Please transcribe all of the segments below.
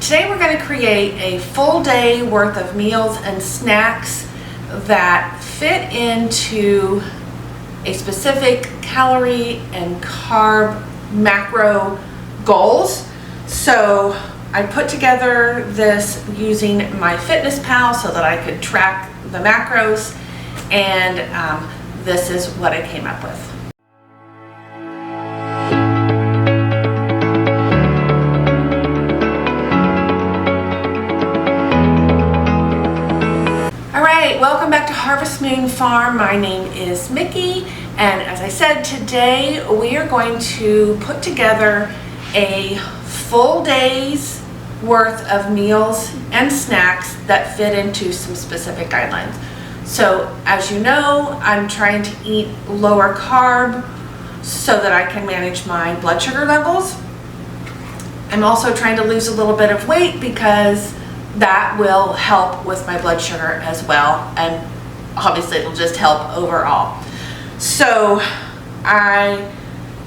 Today we're going to create a full day worth of meals and snacks that fit into a specific calorie and carb macro goals. So I put together this using MyFitnessPal so that I could track the macros, and this is what I came up with. Welcome back to Harvest Moon Farm. My name is Mickey, and as I said, today we are going to put together a full day's worth of meals and snacks that fit into some specific guidelines. So as you know, I'm trying to eat lower carb so that I can manage my blood sugar levels. I'm also trying to lose a little bit of weight because that will help with my blood sugar as well, and obviously it'll just help overall. So I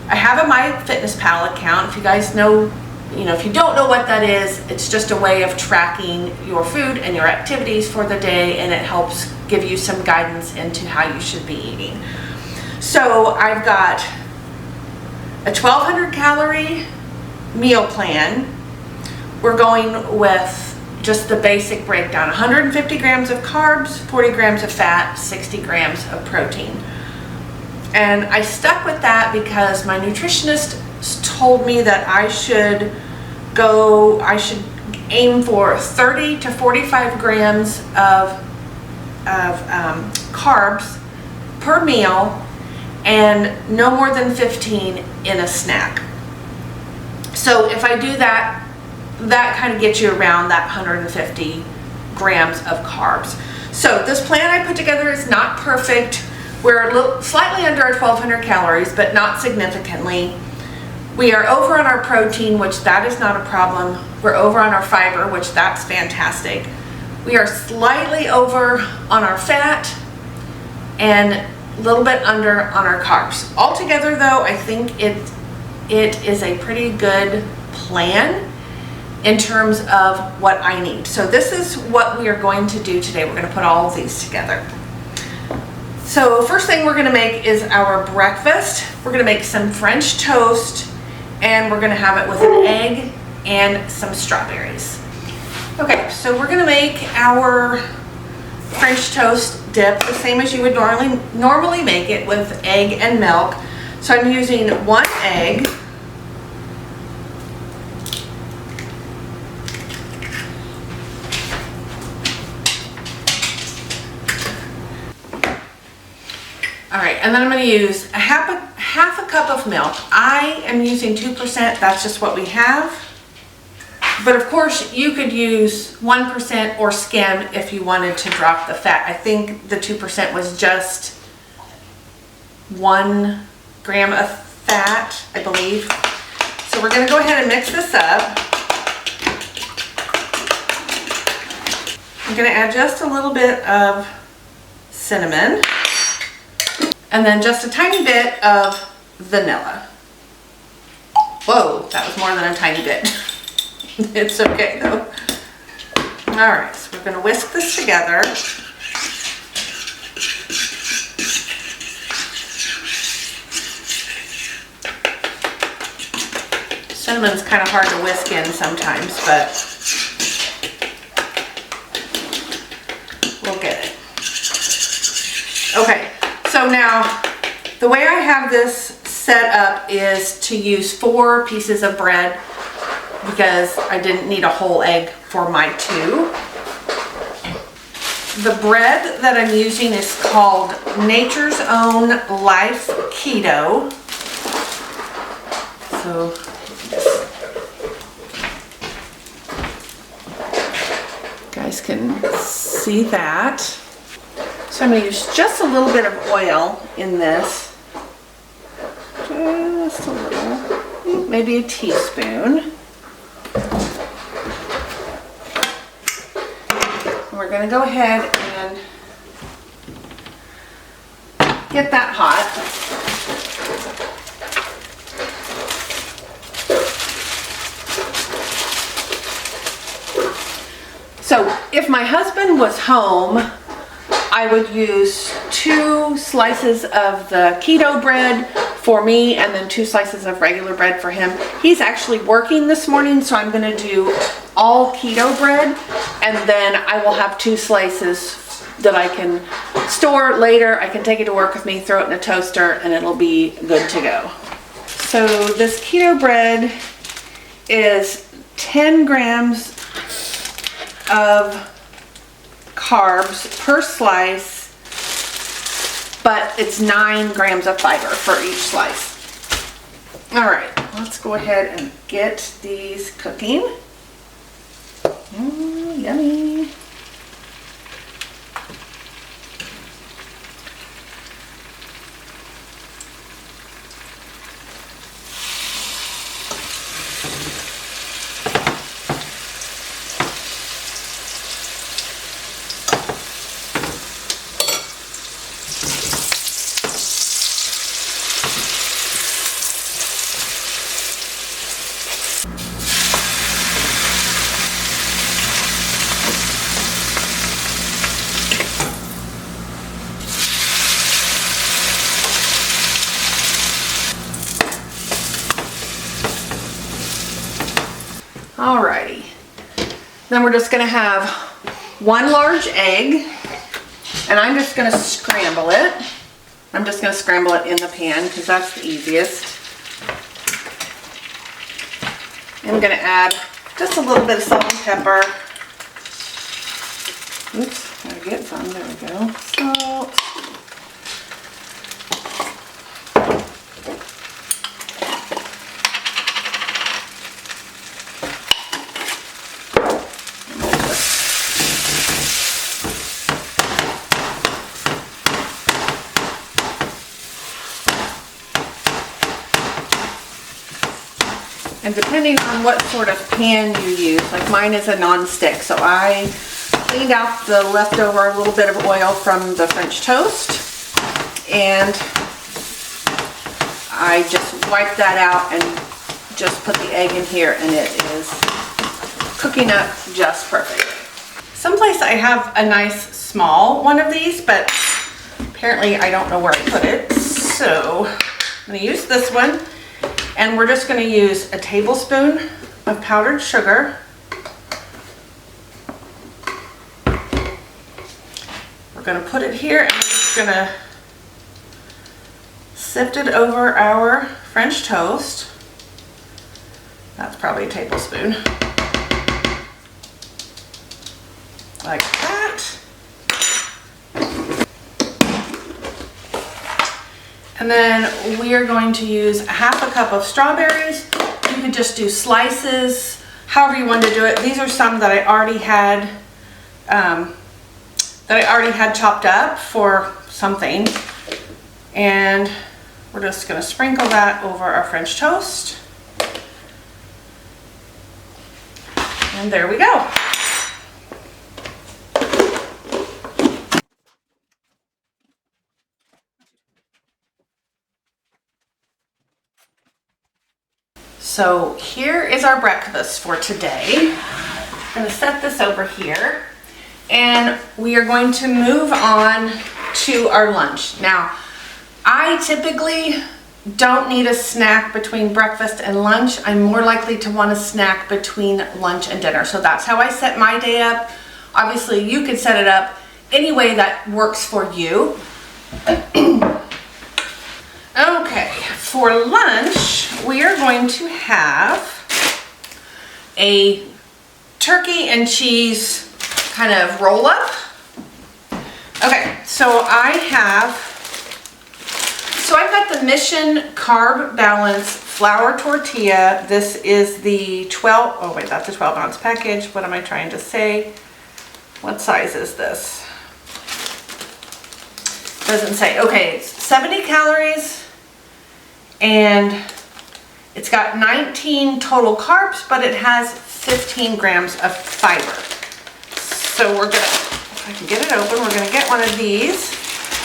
have a MyFitnessPal account. If you guys know, if you don't know what that is, it's just a way of tracking your food and your activities for the day, and it helps give you some guidance into how you should be eating. So I've got a 1200 calorie meal plan. We're going with just the basic breakdown: 150 grams of carbs, 40 grams of fat, 60 grams of protein. And I stuck with that because my nutritionist told me that I should aim for 30 to 45 grams of carbs per meal and no more than 15 in a snack. So if I do that, that kind of gets you around that 150 grams of carbs. So this plan I put together is not perfect. We're slightly under our 1200 calories, but not significantly. We are over on our protein, which that is not a problem. We're over on our fiber, which that's fantastic. We are slightly over on our fat and a little bit under on our carbs. Altogether though, I think it is a pretty good plan in terms of what I need. So this is what we are going to do today. We're going to put all of these together. So first thing we're going to make is our breakfast. We're going to make some French toast, and we're going to have it with an egg and some strawberries. Okay, so we're going to make our French toast dip the same as you would normally make it, with egg and milk. So I'm using 1 egg, all right, and then I'm going to use half a cup of milk. I am using 2%. That's just what we have. But of course, you could use 1% or skim if you wanted to drop the fat. I think the 2% was just 1 gram of fat, I believe. So we're going to go ahead and mix this up. I'm going to add just a little bit of cinnamon, and then just a tiny bit of vanilla. Whoa, that was more than a tiny bit. It's okay though. All right, so we're gonna whisk this together. Cinnamon's kind of hard to whisk in sometimes, but we'll get it. Okay. So now, the way I have this set up is to use 4 pieces of bread because I didn't need a whole egg for my 2. The bread that I'm using is called Nature's Own Life Keto. So, you guys can see that. So I'm going to use just a little bit of oil in this. Just a little, maybe a teaspoon. We're going to go ahead and get that hot. So if my husband was home, I would use 2 slices of the keto bread for me and then 2 slices of regular bread for him. He's actually working this morning, so I'm gonna do all keto bread, and then I will have 2 slices that I can store later. I can take it to work with me, throw it in a toaster, and it'll be good to go. So this keto bread is 10 grams of carbs per slice, but it's 9 grams of fiber for each slice. All right, let's go ahead and get these cooking. Yummy. Alrighty, then we're just gonna have 1 large egg, and I'm just gonna scramble it. I'm just gonna scramble it in the pan because that's the easiest. I'm gonna add just a little bit of salt and pepper. Oops, gotta get some, there we go. Salt. And depending on what sort of pan you use, like mine is a non-stick, so I cleaned out the leftover little bit of oil from the French toast, and I just wiped that out and just put the egg in here, and it is cooking up just perfect. Someplace I have a nice small one of these, but apparently I don't know where I put it, so I'm going to use this one. And we're just going to use a tablespoon of powdered sugar. We're going to put it here, and we're just going to sift it over our French toast. That's probably a tablespoon. Like that. And then we are going to use 1/2 cup of strawberries. You could just do slices, however you want to do it. These are some that I already had chopped up for something. And we're just going to sprinkle that over our French toast. And there we go. So here is our breakfast for today. I'm going to set this over here, and we are going to move on to our lunch. Now, I typically don't need a snack between breakfast and lunch. I'm more likely to want a snack between lunch and dinner. So that's how I set my day up. Obviously, you can set it up any way that works for you. Okay, for lunch, we are going to have a turkey and cheese kind of roll up. Okay, so I've got the Mission Carb Balance flour tortilla. This is the 12, oh wait, that's a 12-ounce package. What am I trying to say? What size is this? Doesn't say. Okay, it's 70 calories. And it's got 19 total carbs, but it has 15 grams of fiber. So we're gonna, if I can get it open, we're gonna get one of these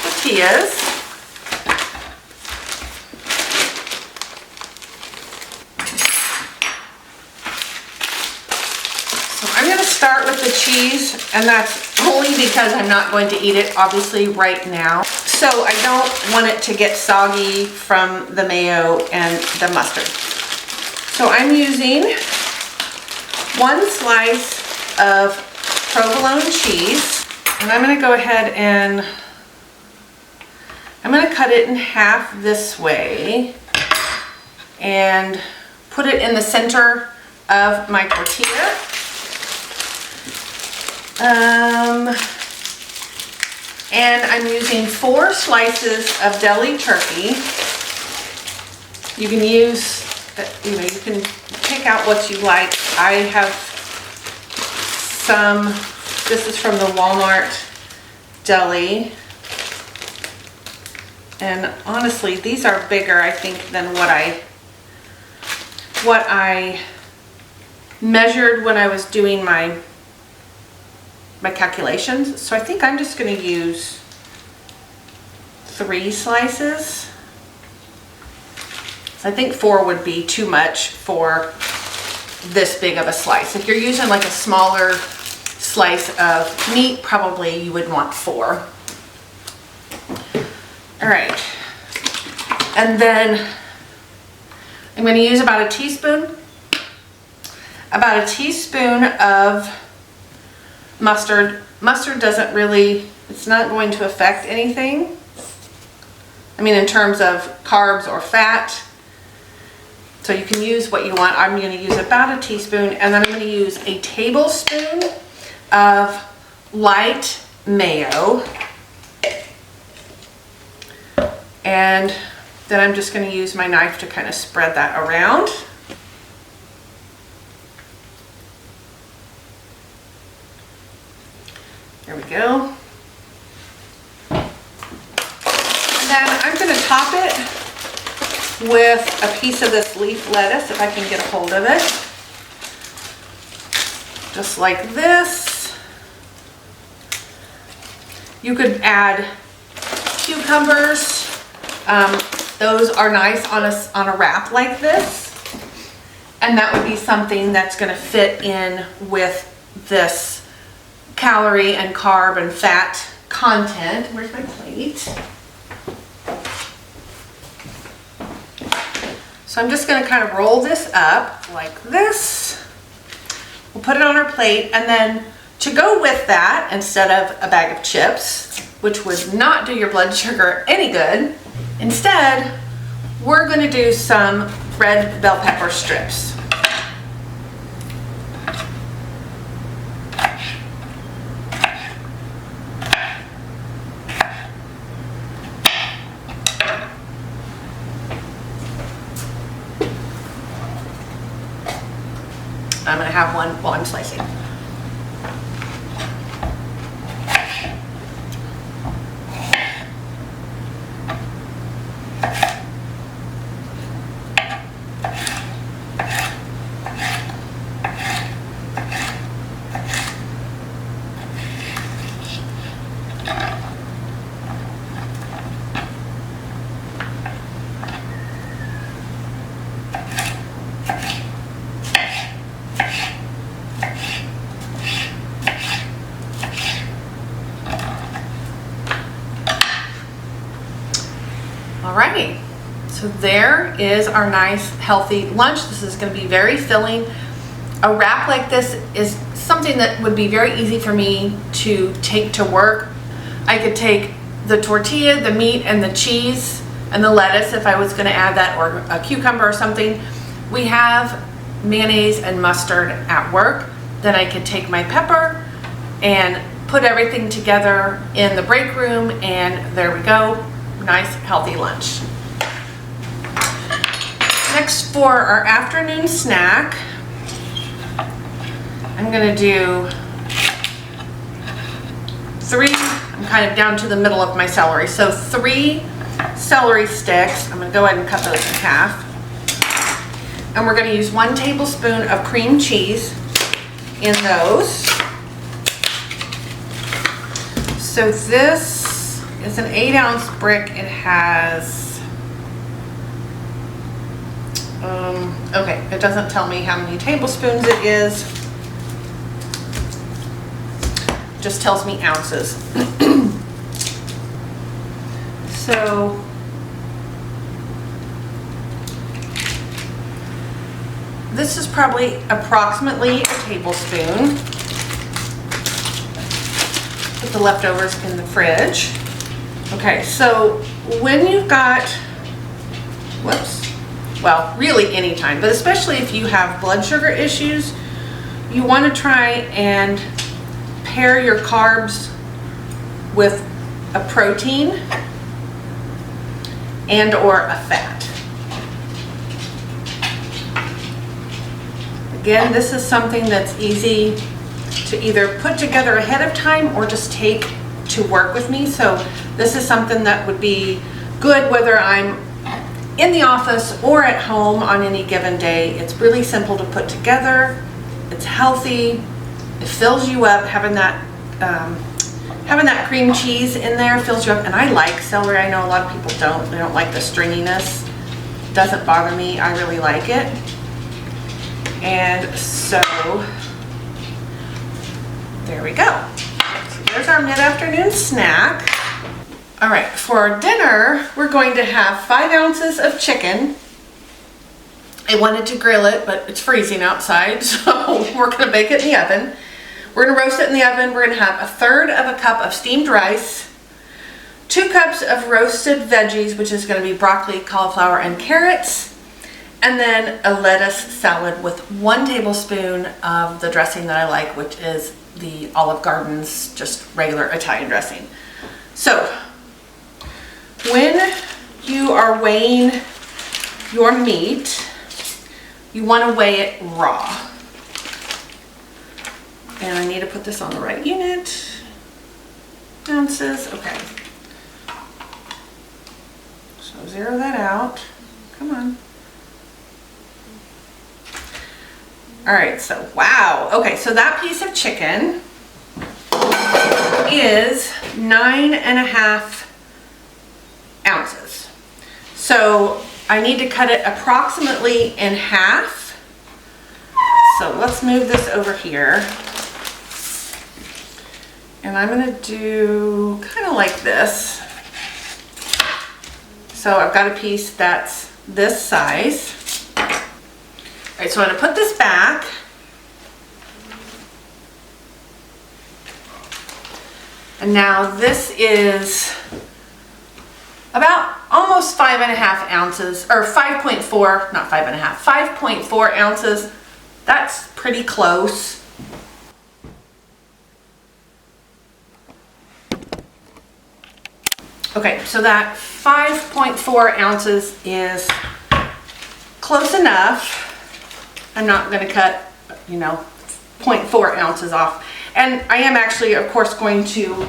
tortillas. So I'm gonna start with the cheese, and that's only because I'm not going to eat it, obviously, right now. So I don't want it to get soggy from the mayo and the mustard. So I'm using 1 slice of provolone cheese, and I'm gonna go ahead and I'm gonna cut it in half this way and put it in the center of my tortilla. And I'm using 4 slices of deli turkey. You can use, you can pick out what you like. I have some, this is from the Walmart deli. And honestly, these are bigger, I think, than what I measured when I was doing my calculations. So I think I'm just going to use 3 slices. I think 4 would be too much for this big of a slice. If you're using like a smaller slice of meat, probably you would want 4. All right, and then I'm going to use about a teaspoon of mustard. Mustard doesn't really, it's not going to affect anything. I mean, in terms of carbs or fat. So you can use what you want. I'm going to use about a teaspoon, and then I'm going to use a tablespoon of light mayo. And then I'm just going to use my knife to kind of spread that around. There we go. And then I'm going to top it with a piece of this leaf lettuce, if I can get a hold of it. Just like this. You could add cucumbers. Those are nice on a wrap like this, and that would be something that's going to fit in with this calorie and carb and fat content. Where's my plate? So I'm just going to kind of roll this up like this. We'll put it on our plate, and then to go with that, instead of a bag of chips, which would not do your blood sugar any good, instead, we're going to do some red bell pepper strips. I'm going to have one while I'm slicing. Alrighty, so there is our nice healthy lunch. This is going to be very filling. A wrap like this is something that would be very easy for me to take to work. I could take the tortilla, the meat, and the cheese, and the lettuce if I was going to add that, or a cucumber or something. We have mayonnaise and mustard at work. Then I could take my pepper and put everything together in the break room, and there we go. Nice healthy lunch. Next, for our afternoon snack, I'm going to do 3, I'm kind of down to the middle of my celery, so 3 celery sticks. I'm going to go ahead and cut those in half. And we're going to use 1 tablespoon of cream cheese in those. So this is an 8-ounce brick. It has, okay, it doesn't tell me how many tablespoons it is. just tells me ounces. So this is probably approximately a tablespoon. Put the leftovers in the fridge. Okay, so when you've got, well, really anytime, but especially if you have blood sugar issues, you want to try and pair your carbs with a protein and or a fat. Again, this is something that's easy to either put together ahead of time or just take to work with me. So this is something that would be good whether I'm in the office or at home on any given day. It's really simple to put together. It's healthy. It fills you up. Having that cream cheese in there fills you up. And I like celery. I know a lot of people don't. They don't like the stringiness. It doesn't bother me. I really like it. And so there we go. So there's our mid-afternoon snack. All right, for dinner, we're going to have 5 ounces of chicken. I wanted to grill it, but it's freezing outside, so we're gonna bake it in the oven. We're gonna roast it in the oven. We're gonna have 1/3 of a cup of steamed rice, 2 cups of roasted veggies, which is gonna be broccoli, cauliflower, and carrots, and then a lettuce salad with 1 tablespoon of the dressing that I like, which is the Olive Garden's just regular Italian dressing. So, when you are weighing your meat, you want to weigh it raw. And I need to put this on the right unit. Ounces, okay. So zero that out. Come on. All right, so wow. Okay, so that piece of chicken is 9.5 ounces. So I need to cut it approximately in half. So let's move this over here. And I'm gonna do kind of like this. So I've got a piece that's this size. All right, so I'm gonna put this back. And now this is about almost 5.5 ounces, or 5.4, not 5.5, 5.4 ounces. That's pretty close. Okay, so that 5.4 ounces is close enough. I'm not gonna cut, 0.4 ounces off. And I am actually, of course, going to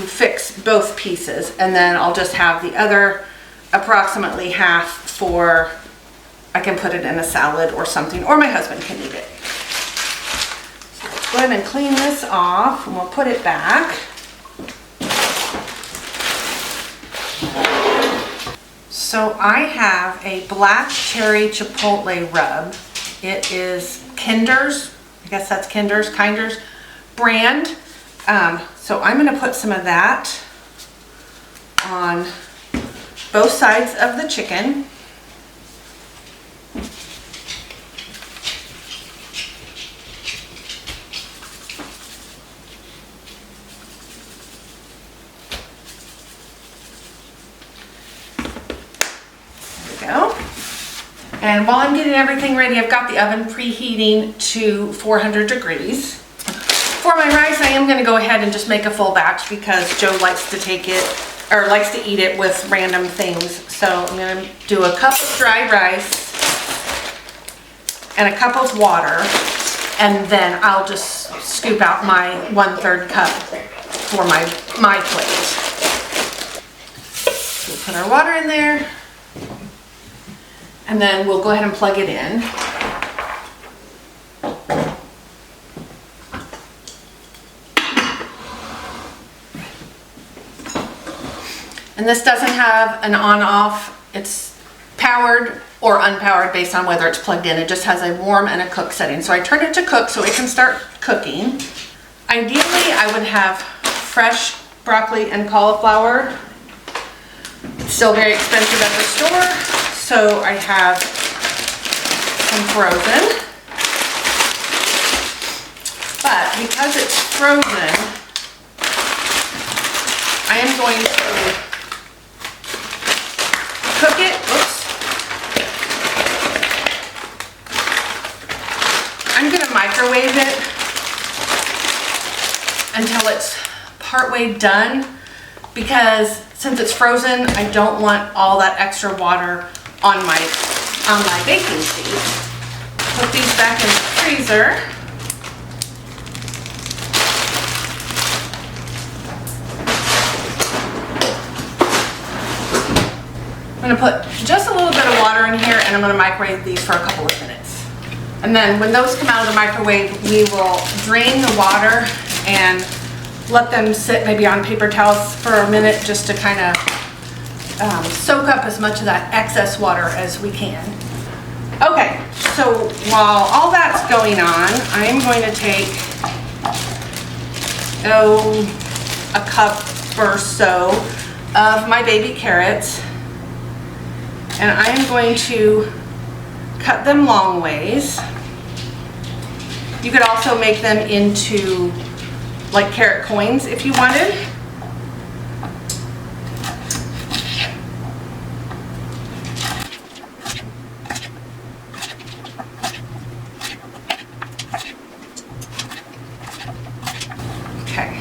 fix both pieces, and then I'll just have the other approximately half for, I can put it in a salad or something, or my husband can eat it. So let's go ahead and clean this off, and we'll put it back. So I have a black cherry chipotle rub. It is Kinder's, I guess that's Kinder's brand. So I'm gonna put some of that on both sides of the chicken. There we go. And while I'm getting everything ready, I've got the oven preheating to 400 degrees. For my rice, I am gonna go ahead and just make a full batch because Joe likes to take it, or likes to eat it with random things. So I'm gonna do a cup of dry rice and a cup of water, and then I'll just scoop out my 1/3 cup for my plate. So we'll put our water in there, and then we'll go ahead and plug it in. And this doesn't have an on-off, it's powered or unpowered based on whether it's plugged in. It just has a warm and a cook setting. So I turned it to cook so it can start cooking. Ideally, I would have fresh broccoli and cauliflower. It's still very expensive at the store, so I have some frozen. But because it's frozen, I am going to cook it. Oops. I'm going to microwave it until it's partway done, because since it's frozen, I don't want all that extra water on my baking sheet. Put these back in the freezer. I'm going to put just a little bit of water in here, and I'm going to microwave these for a couple of minutes. And then when those come out of the microwave, we will drain the water and let them sit maybe on paper towels for a minute, just to kind of soak up as much of that excess water as we can. Okay, so while all that's going on, I'm going to take a cup or so of my baby carrots, and I am going to cut them long ways. You could also make them into like carrot coins if you wanted. Okay.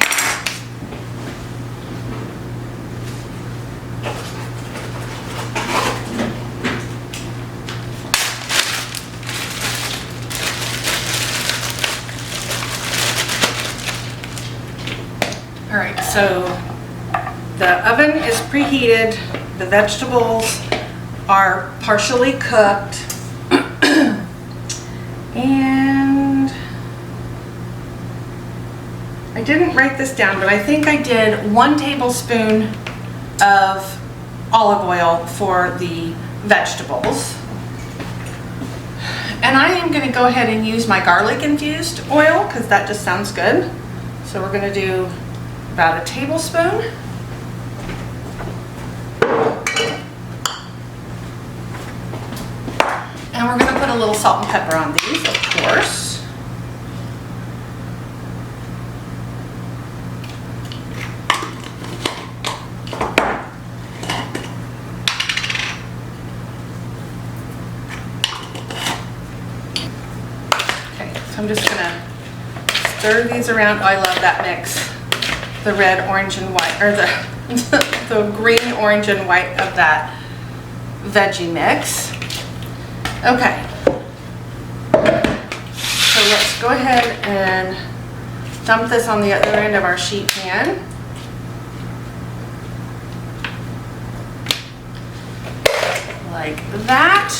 All right, so the oven is preheated, the vegetables are partially cooked, and I didn't write this down, but I think I did 1 tablespoon of olive oil for the vegetables. And I am going to go ahead and use my garlic infused oil because that just sounds good. So we're going to do about a tablespoon. And we're going to put a little salt and pepper on these, of course. Okay, so I'm just going to stir these around. Oh, I love that mix. The red, orange, and white, or the green, orange, and white of that veggie mix. Okay. So let's go ahead and dump this on the other end of our sheet pan. Like that.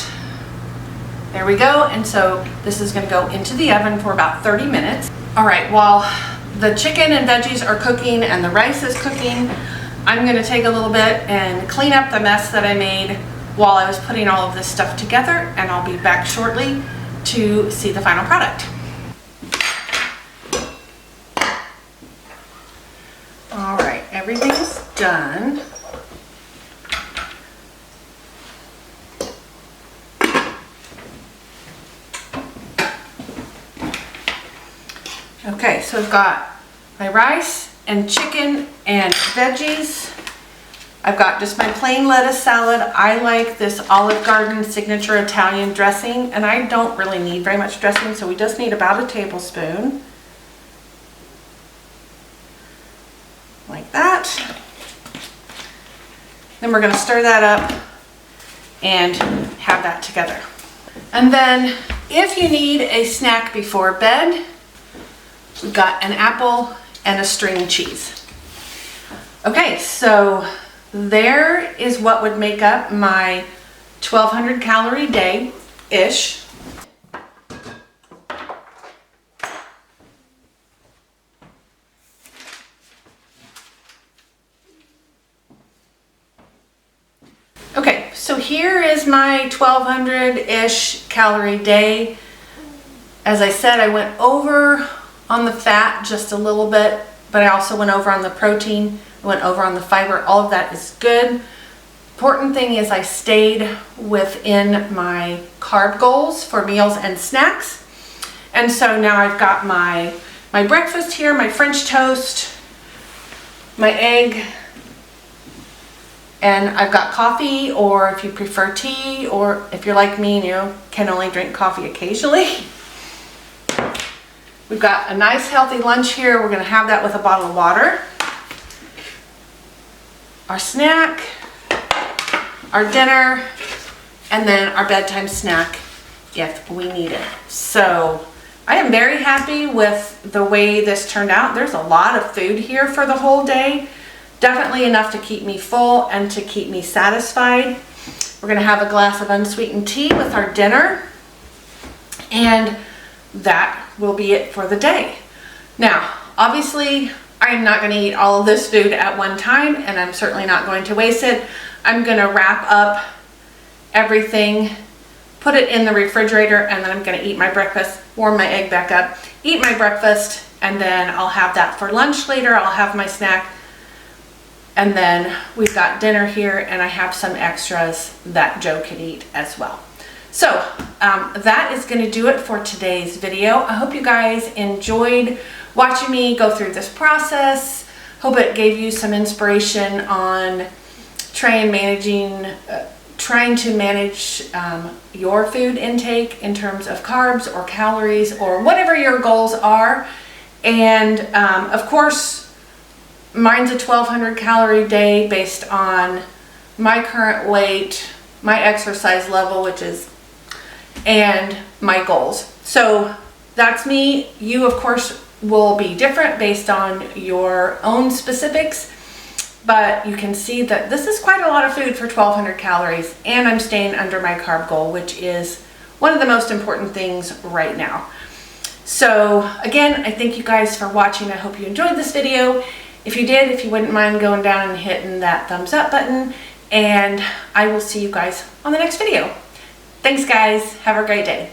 There we go. And so this is going to go into the oven for about 30 minutes. All right, while the chicken and veggies are cooking and the rice is cooking, I'm going to take a little bit and clean up the mess that I made while I was putting all of this stuff together, and I'll be back shortly to see the final product. All right, everything's done. Okay, so I've got my rice and chicken and veggies. I've got just my plain lettuce salad. I like this Olive Garden signature Italian dressing, and I don't really need very much dressing, so we just need about a tablespoon. Like that. Then we're going to stir that up and have that together. And then if you need a snack before bed, we've got an apple and a string cheese. Okay, so there is what would make up my 1,200 calorie day-ish. Okay, so here is my 1200-ish calorie day. As I said, I went over on the fat just a little bit, but I also went over on the protein, I went over on the fiber. All of that is good. Important thing is I stayed within my carb goals for meals and snacks. And so now I've got my breakfast here, my French toast, my egg, and I've got coffee, or if you prefer tea, or if you're like me and you can only drink coffee occasionally. We've got a nice healthy lunch here. We're gonna have that with a bottle of water. Our snack, our dinner, and then our bedtime snack if we need it. So I am very happy with the way this turned out. There's a lot of food here for the whole day. Definitely enough to keep me full and to keep me satisfied. We're gonna have a glass of unsweetened tea with our dinner, and that will be it for the day. Now, obviously, I'm not gonna eat all of this food at one time, and I'm certainly not going to waste it. I'm gonna wrap up everything, put it in the refrigerator, and then I'm gonna eat my breakfast, warm my egg back up, eat my breakfast, and then I'll have that for lunch later. I'll have my snack, and then we've got dinner here, and I have some extras that Joe could eat as well. So that is gonna do it for today's video. I hope you guys enjoyed watching me go through this process. Hope it gave you some inspiration on trying to manage your food intake in terms of carbs or calories or whatever your goals are. And of course, mine's a 1200 calorie day based on my current weight, my exercise level, and my goals. So that's me. You, of course, will be different based on your own specifics, but you can see that this is quite a lot of food for 1200 calories, and I'm staying under my carb goal, which is one of the most important things right now. So again, I thank you guys for watching. I hope you enjoyed this video. If you did, if you wouldn't mind going down and hitting that thumbs up button, and I will see you guys on the next video. Thanks guys, have a great day.